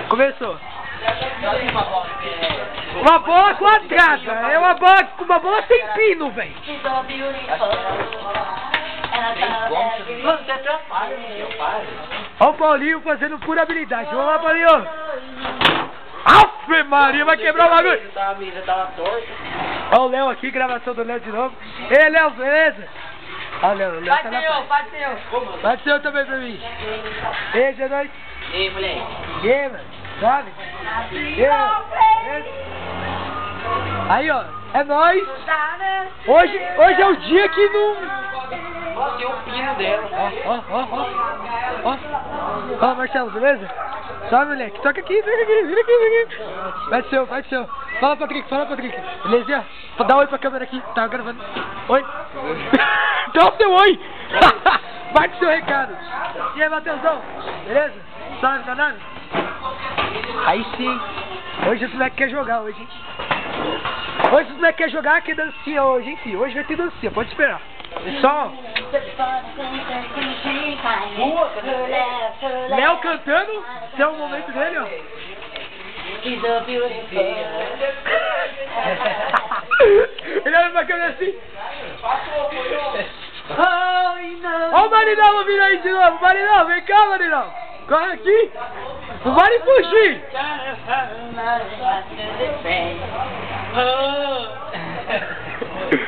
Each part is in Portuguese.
Começou. Uma bola quadrada. É uma bola sem pino, velho. Olha o Paulinho fazendo pura habilidade. Vamos lá, Paulinho. Afe Maria, vai quebrar o bagulho. Olha o Léo aqui, gravação do Léo de novo. Ei, Léo, beleza? Olha o Léo, tá na Pode ser eu também pra mim. Ei, já noite. E aí, moleque? E aí, mano? Sabe? Aí, ó, é nóis. Hoje é o dia que não... Nossa, e o pino dela. Ó, Marcelo, beleza? Salve, moleque. Toca aqui, vira aqui. Vai de seu. Fala, Patrick. Beleza? Dá um oi pra câmera aqui. Tá gravando. Oi. Dá o seu oi. Vai com seu recado. E aí, Matheusão? Beleza? Salve, danado? Aí sim. Hoje os moleques querem jogar hoje, hein? Hoje os moleques querem jogar, que dancinha hoje, hein, filho? Hoje vai ter dancinha, pode esperar. Só. Léo cantando, esse é o momento dele, ó. Ele olha pra câmera assim. Ó o Marinão vindo aí de novo. Marinão, vem cá, Marinão. Corre aqui. Não vai fugir.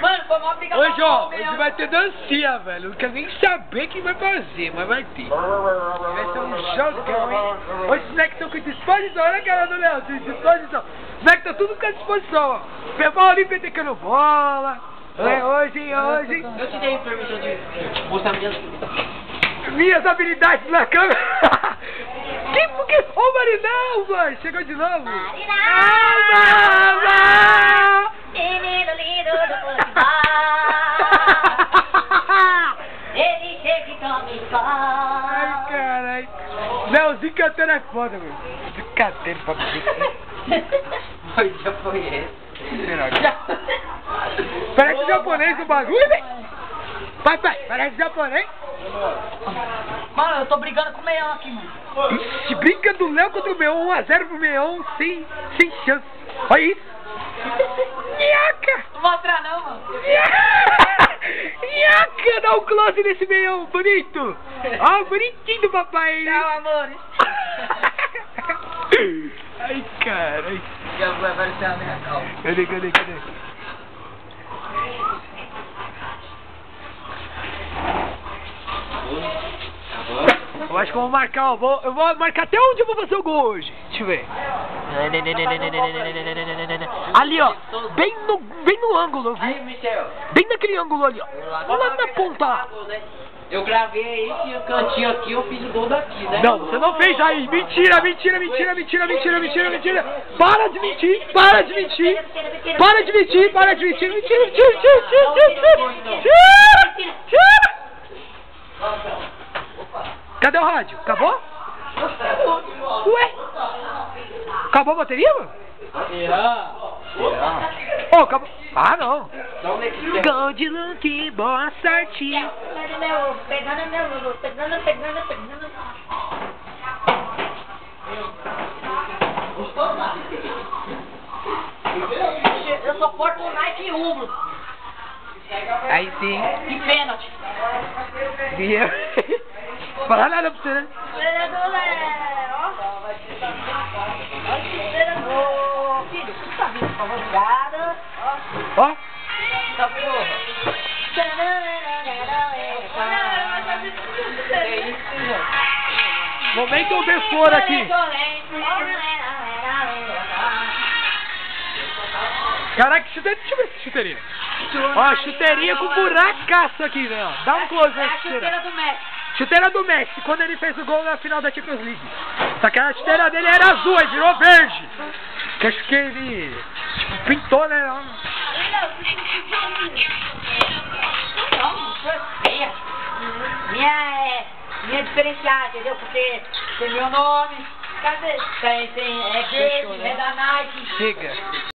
Mano, foi uma briga. Hoje, ó, hoje vai ter dancinha, velho. Eu não quero nem saber quem vai fazer, mas vai ter. Vai ser um jogão, hein? Hoje os moleques estão com disposição, olha a cara do Léo, disposição. Os moleques estão tudo com a disposição, ó. Pegou ali petecando bola. Hoje. Eu te dei permissão de mostrar minhas habilidades na câmera. Porque... Ô, Marinão, mano, chegou de novo. Marinão! Menino lindo do futebol. Ele chega e toma escola. Ai, caralho. Léozinho cantando é foda, mano. Brincadeira pra mim. Já foi esse. Parece japonês o bagulho, né? Pai, parece japonês. Mano, eu tô brigando com o Meião aqui, mano. Ixi, briga do Léo contra o Meião, 1x0 pro Meião, sem chance. Olha isso. Nhaca! Não vou mostrar não, mano. Nhaca! Dá um close nesse Meião, bonito. Ó, bonitinho do papai. Tchau, amores. Ai, caralho. Já vai aparecer a minha calma. Cadê? Eu acho que eu vou marcar, eu vou marcar até onde eu vou fazer o gol hoje. Deixa eu ver. Ali, ó. Bem no ângulo, viu? Aí, Michel. Bem naquele ângulo ali, ó. Lá na ponta lá. Eu gravei esse cantinho aqui, eu fiz o gol daqui, né? Não, você não fez aí. Mentira. Para de mentir. Cadê o rádio? Acabou? Ué? Acabou a bateria, mano? Será? Oh, acabou. Ah, não. Gol de Luke, boa sorte. Pegando. Eu sou forte com Nike e Umbro. Aí sim. E pênalti. Falar nada pra você, né? Filho, tu tá vindo pra jogada. Ó. Tá porra. Momento de fora aqui. Caraca, chuteria. Deixa eu ver essa chuteirinha. Ó, chuteirinha com buracaço aqui, né? Dá um close nessa chuteira. Chuteira do Messi, quando ele fez o gol na final da Champions League. Só que a chuteira dele era azul, aí virou verde. Que acho que ele pintou, né? Não, foi feia. Minha diferenciada, entendeu? Porque tem meu nome. Cadê? Tem, é verde, é da Nike. Chega.